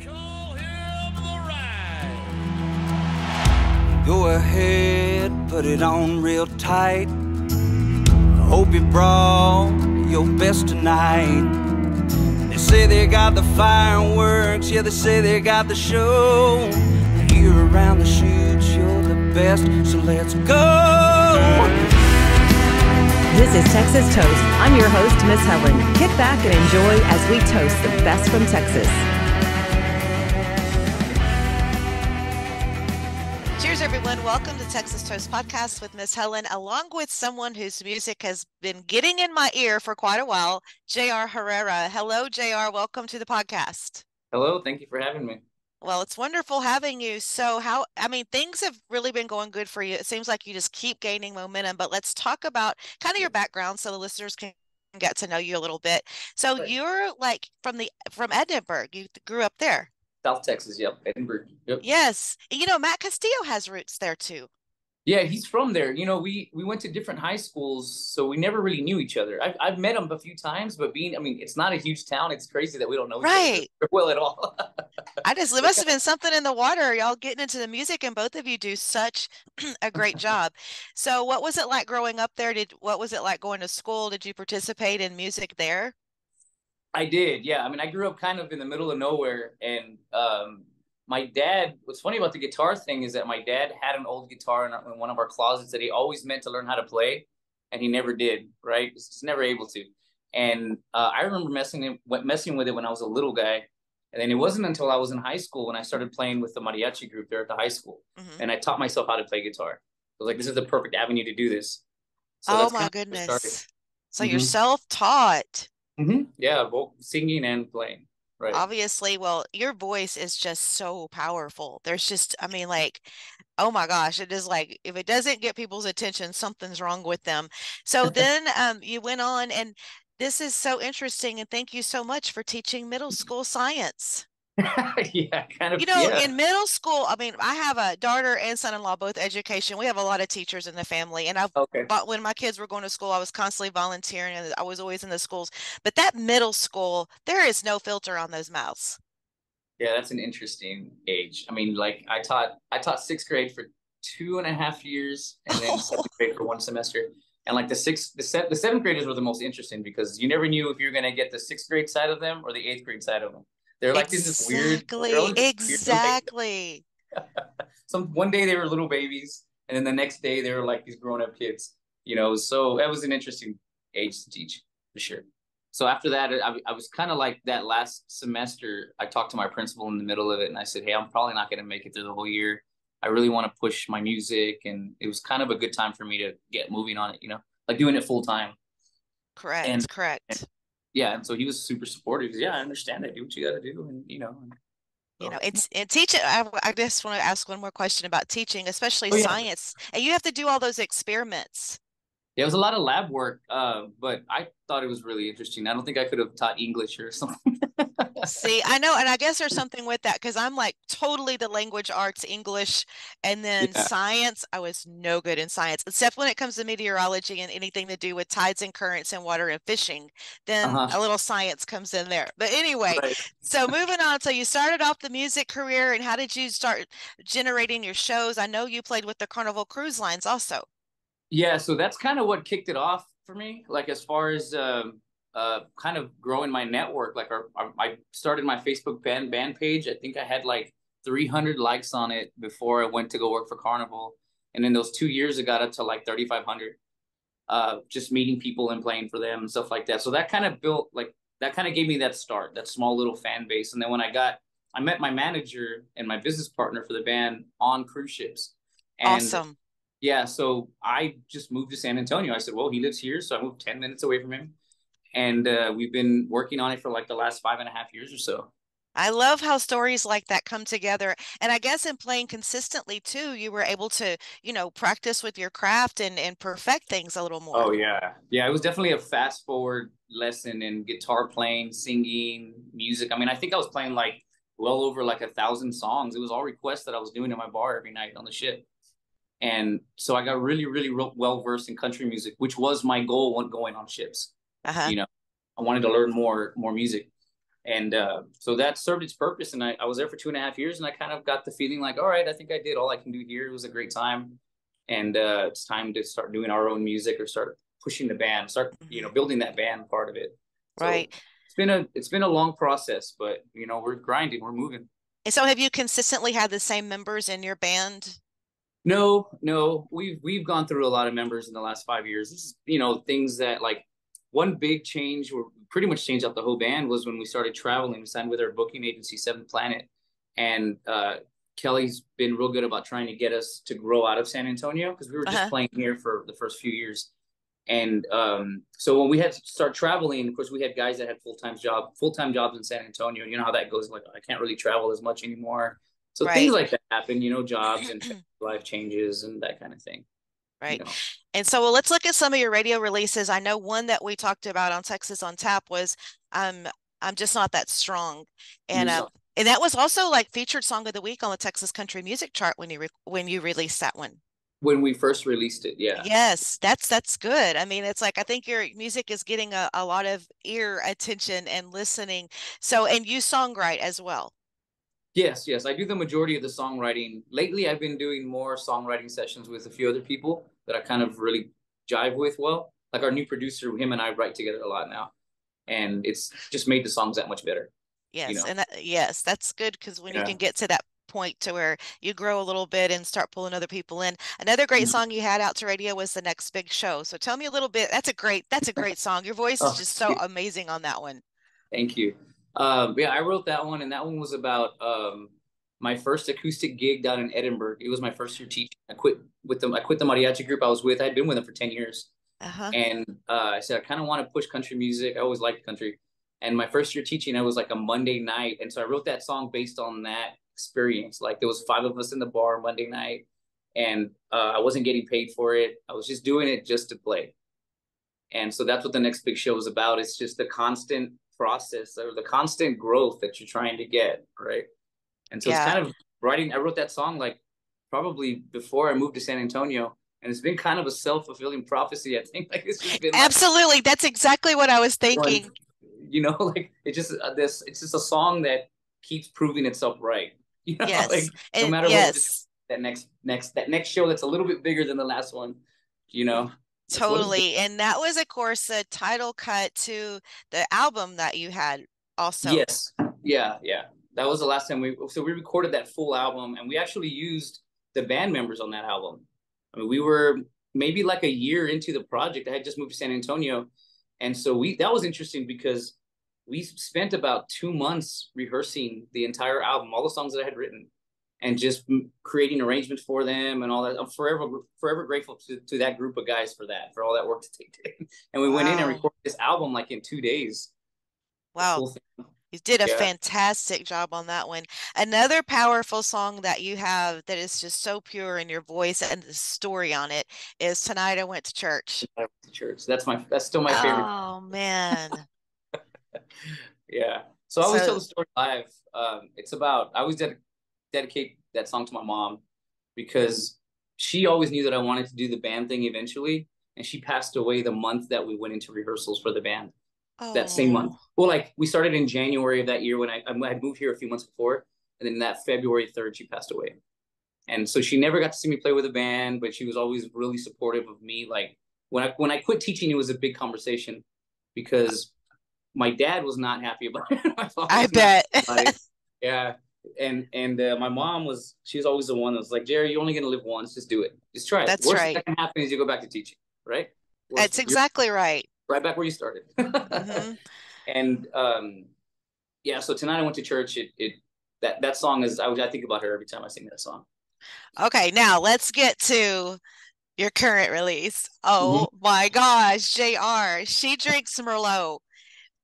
Call him the ride. Go ahead, put it on real tight. Hope you brought your best tonight. They say they got the fireworks, yeah, they say they got the show. Here around the chutes, you're the best, so let's go. This is Texas Toast. I'm your host, Miss Helen. Kick back and enjoy as we toast the best from Texas. Cheers, everyone. Welcome to Texas Toast Podcast with Miss Helen, along with someone whose music has been getting in my ear for quite a while, J.R. Herrera. Hello, J.R. Welcome to the podcast. Hello. Thank you for having me. Well, it's wonderful having you. So things have really been going good for you. It seems like you just keep gaining momentum, but let's talk about kind of your background so the listeners can get to know you a little bit. So you're like from Edinburgh. You grew up there. South Texas. Yep. Edinburgh. Yep. Yes. You know, Matt Castillo has roots there too. Yeah, he's from there. You know, we went to different high schools, so we never really knew each other. I've met him a few times, but it's not a huge town. It's crazy that we don't know each other well at all. It must have been something in the water. Y'all getting into the music, and both of you do such a great job. So what was it like growing up there? What was it like going to school? Did you participate in music there? I did, yeah. I mean, I grew up kind of in the middle of nowhere, and my dad, what's funny about the guitar thing is that my dad had an old guitar in one of our closets that he always meant to learn how to play, and he never did, right? Just never able to. And I remember messing with it when I was a little guy. And then it wasn't until I was in high school when I started playing with the mariachi group there at the high school. Mm-hmm. And I taught myself how to play guitar. I was like, this is the perfect avenue to do this. So oh, my goodness. So you're self-taught. Mm-hmm. Yeah, both singing and playing. Right. Obviously, well, your voice is just so powerful. There's just, oh my gosh, it is like if it doesn't get people's attention, something's wrong with them. So then you went on, and this is so interesting, and thank you so much for teaching middle school science. Yeah, kind of. You know, in middle school, I have a daughter and son-in-law, both education. We have a lot of teachers in the family. And when my kids were going to school, I was constantly volunteering, and I was always in the schools. But that middle school, there is no filter on those mouths. Yeah, that's an interesting age. I mean, like I taught sixth grade for 2.5 years, and then seventh grade for one semester. And like the seventh graders were the most interesting because you never knew if you were going to get the sixth grade side of them or the eighth grade side of them. They're like this weird. Exactly. One day they were little babies, and then the next day they were like these grown-up kids. You know, so that was an interesting age to teach for sure. So after that, I was kind of like that last semester. I talked to my principal in the middle of it, and I said, "Hey, I'm probably not going to make it through the whole year. I really want to push my music," and it was kind of a good time for me to get moving on it. You know, like doing it full time. Correct. Yeah, and so he was super supportive. He was, yeah, I understand. I do what you got to do, and it's teaching. I just want to ask one more question about teaching, especially science. And you have to do all those experiments. Yeah, it was a lot of lab work, but I thought it was really interesting. I don't think I could have taught English or something. See, I know, and I guess there's something with that because I'm like totally the language arts, English, and then science. I was no good in science, except when it comes to meteorology and anything to do with tides and currents and water and fishing. Then a little science comes in there. But anyway, so moving on. So you started off the music career, and how did you start generating your shows? I know you played with the Carnival Cruise Lines also. Yeah, so that's kind of what kicked it off for me. Like as far as kind of growing my network, like I started my Facebook band page. I think I had like 300 likes on it before I went to go work for Carnival. And in those 2 years, it got up to like 3,500, just meeting people and playing for them and stuff like that. So that kind of gave me that start, that small little fan base. And then when I met my manager and my business partner for the band on cruise ships. And awesome. Yeah, so I just moved to San Antonio. I said, well, he lives here, so I moved 10 minutes away from him. And we've been working on it for like the last 5.5 years or so. I love how stories like that come together. And I guess in playing consistently too, you were able to, practice with your craft and perfect things a little more. Oh, yeah. Yeah, it was definitely a fast forward lesson in guitar playing, singing, music. I mean, I think I was playing like well over like 1,000 songs. It was all requests that I was doing in my bar every night on the ship. And so I got really, really well versed in country music, which was my goal when going on ships. I wanted to learn more music. And so that served its purpose. And I was there for 2.5 years, and I kind of got the feeling like, all right, I think I did all I can do here. It was a great time. And it's time to start doing our own music, or start pushing the band, start, building that band part of it. So Right. it's been a long process, but we're grinding, we're moving. And so have you consistently had the same members in your band? No, we've gone through a lot of members in the last 5 years. This is, things that, like, one big change, or pretty much changed out the whole band, was when we started traveling. We signed with our booking agency, Seventh Planet, and Kelly's been real good about trying to get us to grow out of San Antonio, because we were just playing here for the first few years. And so when we had to start traveling, of course, we had guys that had full-time jobs in San Antonio. You know how that goes. Like, I can't really travel as much anymore. So things like that happen, jobs and life changes and that kind of thing. Right. And so, well, let's look at some of your radio releases. I know one that we talked about on Texas on Tap was I'm Just Not That Strong. And that was also like featured song of the week on the Texas Country Music Chart when you released that one. When we first released it, yeah. Yes, that's good. I mean, it's like, I think your music is getting a lot of ear attention and listening. So, and you songwrite as well. Yes. I do the majority of the songwriting. Lately, I've been doing more songwriting sessions with a few other people that I kind of really jive with well. Like our new producer, him and I write together a lot now. And it's just made the songs that much better. Yes, and that's good, because when you can get to that point to where you grow a little bit and start pulling other people in. Another great song you had out to radio was The Next Big Show. So tell me a little bit. That's a great song. Your voice is just so amazing on that one. Thank you. I wrote that one, and that one was about my first acoustic gig down in Edinburgh. It was my first year teaching. I quit the mariachi group I was with. I'd been with them for 10 years. And I said, I kind of want to push country music. I always liked country. And my first year teaching, I was like a Monday night. And so I wrote that song based on that experience. Like, there was 5 of us in the bar Monday night, and I wasn't getting paid for it. I was just doing it just to play. And so that's what The Next Big Show is about. It's just the constant process, or the constant growth that you're trying to get, right? And so it's kind of writing. I wrote that song like probably before I moved to San Antonio, and it's been kind of a self-fulfilling prophecy, I think. Like, it's just been absolutely, like, that's exactly what I was thinking. Like, it's just a song that keeps proving itself right. Yes. Like, no matter what, that next show that's a little bit bigger than the last one, Totally. And that was, of course, the title cut to the album that you had also. Yes. Yeah. That was the last time we recorded that full album, and we actually used the band members on that album. I mean, we were maybe like a year into the project. I had just moved to San Antonio. And so that was interesting, because we spent about 2 months rehearsing the entire album, all the songs that I had written, and just creating arrangements for them and all that. I'm forever grateful to that group of guys for all that work to take. And we went in and recorded this album like in 2 days. Wow. You did a fantastic job on that one. Another powerful song that you have that is just so pure in your voice and the story on it is Tonight I Went to Church. I went to church. That's still my favorite. Oh, man. Yeah. So I always tell the story live. It's about, I always dedicate that song to my mom, because she always knew that I wanted to do the band thing eventually. And she passed away the month that we went into rehearsals for the band. That same month. Well, like, we started in January of that year when I had moved here a few months before. And then that February 3rd, she passed away. And so she never got to see me play with a band, but she was always really supportive of me. Like, when I quit teaching, it was a big conversation, because my dad was not happy about it. My father I bet. Yeah. And my mom she's always the one that was like, Jerry, you're only going to live once. Just do it. Just try it. That's Worst right. that can happen is you go back to teaching, right? That's exactly right. Right back where you started. And so Tonight I Went to Church. That song is, I think about her every time I sing that song. Okay, now let's get to your current release. Oh my gosh, JR, She Drinks Merlot.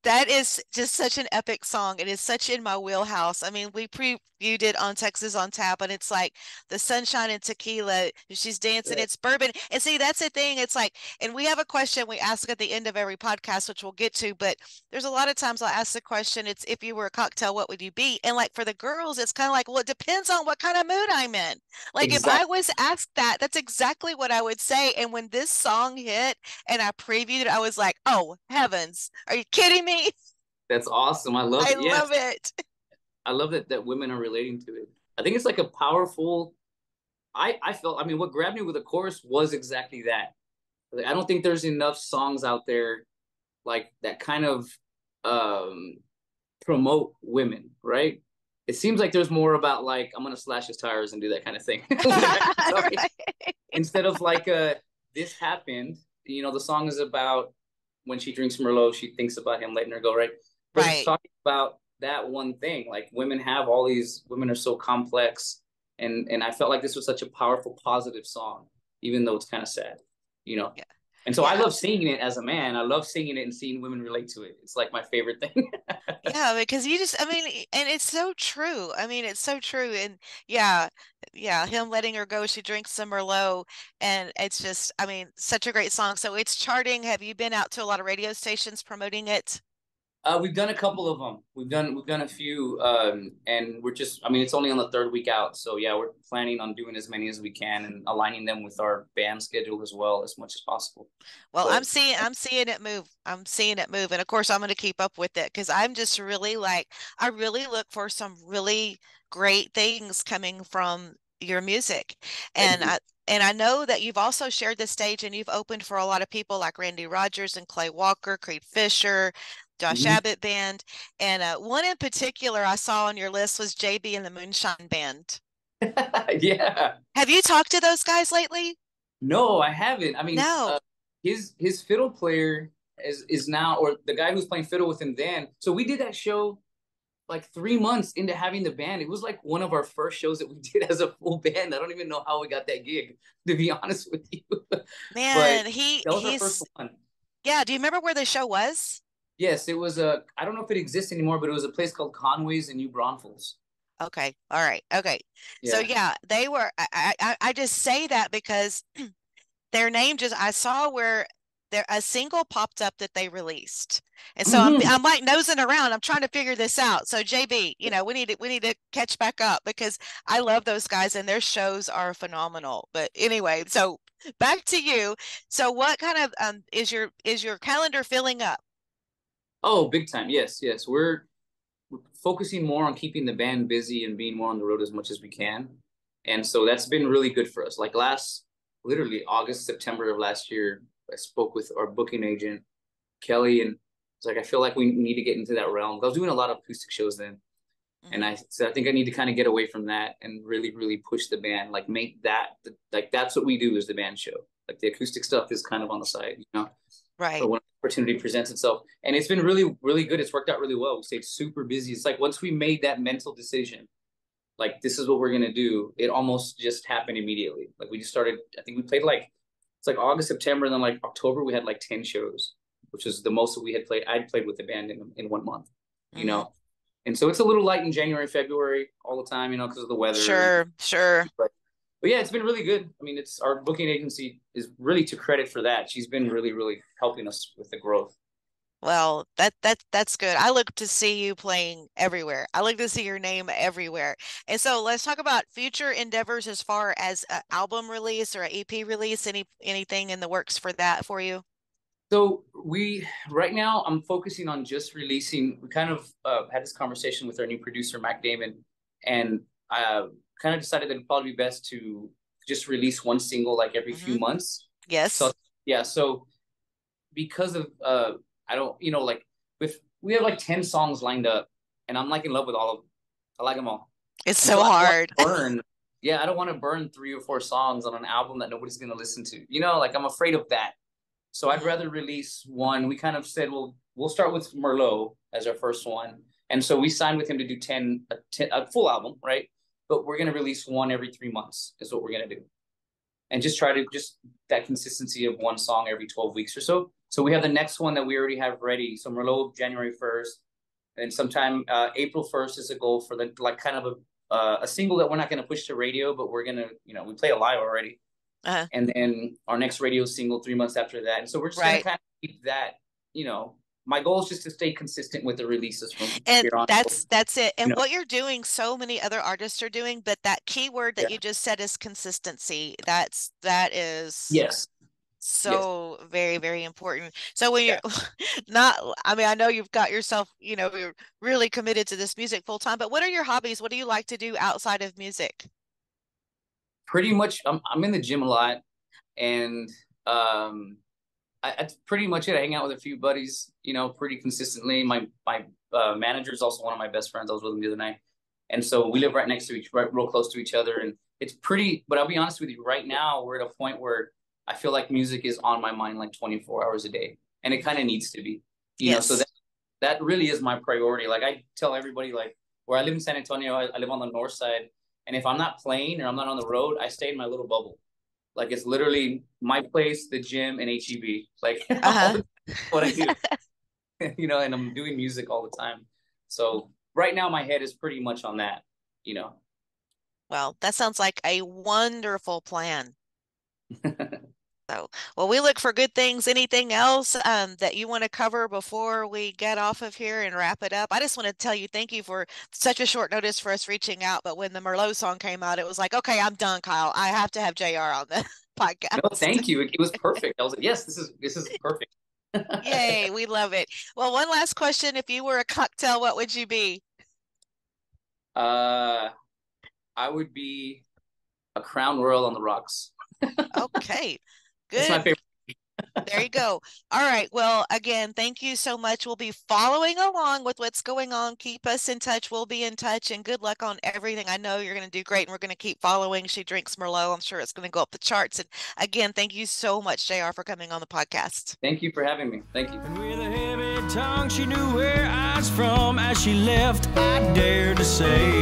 That is just such an epic song. It is such in my wheelhouse. I mean, we previewed it on Texas on Tap, and it's like the sunshine and tequila. She's dancing. It's bourbon. And see, that's the thing. It's like, and we have a question we ask at the end of every podcast, which we'll get to, but there's a lot of times I'll ask the question, it's, if you were a cocktail, what would you be? And like for the girls, it's kind of like, well, it depends on what kind of mood I'm in. Like if I was asked that, that's exactly what I would say. And when this song hit and I previewed it, I was like, oh heavens, are you kidding me? That's awesome. I love I it. Yes. love it. I love that women are relating to it. I think it's like a powerful. I felt. I mean, what grabbed me with the chorus was exactly that. Like, I don't think there's enough songs out there like that kind of um promote women, right? It seems like there's more about like I'm gonna slash his tires and do that kind of thing. Right. Instead of like this happened, the song is about when she drinks Merlot, she thinks about him letting her go, right? But it's Right. talking about that one thing. Like women are so complex, and I felt like this was such a powerful, positive song, even though it's kind of sad, you know. Yeah. And so I Yeah. love singing it as a man. I love singing it and seeing women relate to it. It's like my favorite thing. Yeah, because I mean, and it's so true. I mean, it's so true. And yeah, yeah, him letting her go, she drinks some Merlot, and it's just, I mean, such a great song. So it's charting. Have you been out to a lot of radio stations promoting it? We've done a couple of them. We've done a few, and we're just. I mean, it's only on the third week out, so yeah, we're planning on doing as many as we can and aligning them with our band schedule as well as much as possible. Well, But I'm seeing it move. I'm seeing it move. And of course, I'm going to keep up with it because I'm just really like, I really look for some really great things coming from your music. thank And you. I know that you've also shared the stage and you've opened for a lot of people like Randy Rogers and Clay Walker, Creed Fisher, Josh Hmm. Abbott Band. And one in particular I saw on your list was JB and the Moonshine Band. Yeah. Have you talked to those guys lately? No, I haven't. I mean, No. his fiddle player is now, or the guy who's playing fiddle with him then. So we did that show like 3 months into having the band. It was like one of our first shows that we did as a full band. I don't even know how we got that gig, to be honest with you. But Man, that was our first he's one. yeah, do you remember where the show was? Yes, it was a. I don't know if it exists anymore, but it was a place called Conway's in New Braunfels. Okay. All right. Okay. So Yeah. yeah, they were I just say that because their name just I saw where there a single popped up that they released. And so Hmm. I'm like nosing around. I'm trying to figure this out. So JB, we need to catch back up because I love those guys and their shows are phenomenal. But anyway, so back to you. So what kind of is your calendar filling up? Oh, big time. Yes, yes. We're focusing more on keeping the band busy and being more on the road as much as we can. And so that's been really good for us. Like literally August, September of last year, I spoke with our booking agent, Kelly, and it's like, I feel like we need to get into that realm. I was doing a lot of acoustic shows then. And Mhm. I said, I think I need to kind of get away from that and really, really push the band, like make that, like that's what we do is the band show. Like the acoustic stuff is kind of on the side, for Right. when opportunity presents itself. And it's been really, really good. It's worked out really well. We stayed super busy. It's like once we made that mental decision, like this is what we're gonna do, it almost just happened immediately. Like we just started, I think we played like it's like August, September, and then like October we had like 10 shows, which is the most that we had played. I'd played with the band in 1 month, you Hmm. know. And so it's a little light in January, February all the time, because of the weather. Sure, sure. But yeah, it's been really good. I mean, it's our booking agency is really to credit for that. She's been really, really helping us with the growth. Well, that's good. I look to see you playing everywhere. I look to see your name everywhere. And so let's talk about future endeavors as far as an album release or an EP release. Anything in the works for that for you? So we right now I'm focusing on just releasing. We kind of had this conversation with our new producer Mac Damon, and kind of decided that it'd probably be best to just release one single like every few Hmm. months. So Yes. yeah, so because of I don't like with we have like 10 songs lined up, and I'm like in love with all of them. I like them all, It's and so so I don't want hard. to burn. Yeah, I don't want to burn 3 or 4 songs on an album that nobody's gonna listen to. Like I'm afraid of that. So I'd Mhm. rather release one. We kind of said, well, we'll start with Merlot as our first one. And so we signed with him to do a full album, right? But we're going to release one every 3 months is what we're going to do. And just try to just that consistency of one song every 12 weeks or so. So we have the next one that we already have ready. So Merlot, January 1st. And sometime April 1st is a goal for the like kind of a single that we're not going to push to radio, but we're going to, we play a live already, Uh, and then our next radio single 3 months after that. And so we're just gonna right. kind of keep that. My goal is just to stay consistent with the releases from And here on. that's it. You And know, what you're doing, so many other artists are doing, but that key word that yeah, you just said is consistency. That is yes, So very, very important. So when Yeah. you're not, I mean, I know you've got yourself, you're really committed to this music full time, but what are your hobbies? What do you like to do outside of music? Pretty much, I'm in the gym a lot, and that's pretty much it. I hang out with a few buddies, pretty consistently. My manager is also one of my best friends. I was with him the other night, and so we live right real close to each other, and it's pretty. But I'll be honest with you, right now we're at a point where I feel like music is on my mind like 24 hours a day, and it kind of needs to be, So Yes. that really is my priority. Like I tell everybody, like where I live in San Antonio, I live on the north side, and if I'm not playing or I'm not on the road, I stay in my little bubble. Like it's literally my place, the gym, and HEB. Like all Uh-huh. the what I do, and I'm doing music all the time. So right now my head is pretty much on that. Well, that sounds like a wonderful plan. So, well, we look for good things. Anything else that you want to cover before we get off of here and wrap it up? I just want to tell you thank you for such a short notice for us reaching out. But when the Merlot song came out, it was like, okay, I'm done, Kyle. I have to have JR on the No, podcast. thank you. It was perfect. I was like, yes, this is perfect. Yay, we love it. Well, one last question. If you were a cocktail, what would you be? uh, I would be a Crown Royal on the rocks. Okay, It's my good. favorite. There you go. All right. Well, again, thank you so much. We'll be following along with what's going on. Keep us in touch. We'll be in touch and good luck on everything. I know you're going to do great and we're going to keep following. She Drinks Merlot. I'm sure it's going to go up the charts. And again, thank you so much, JR, for coming on the podcast. Thank you for having me. Thank you. And with a heavy tongue, she knew where I was from. As she left, I dared to say,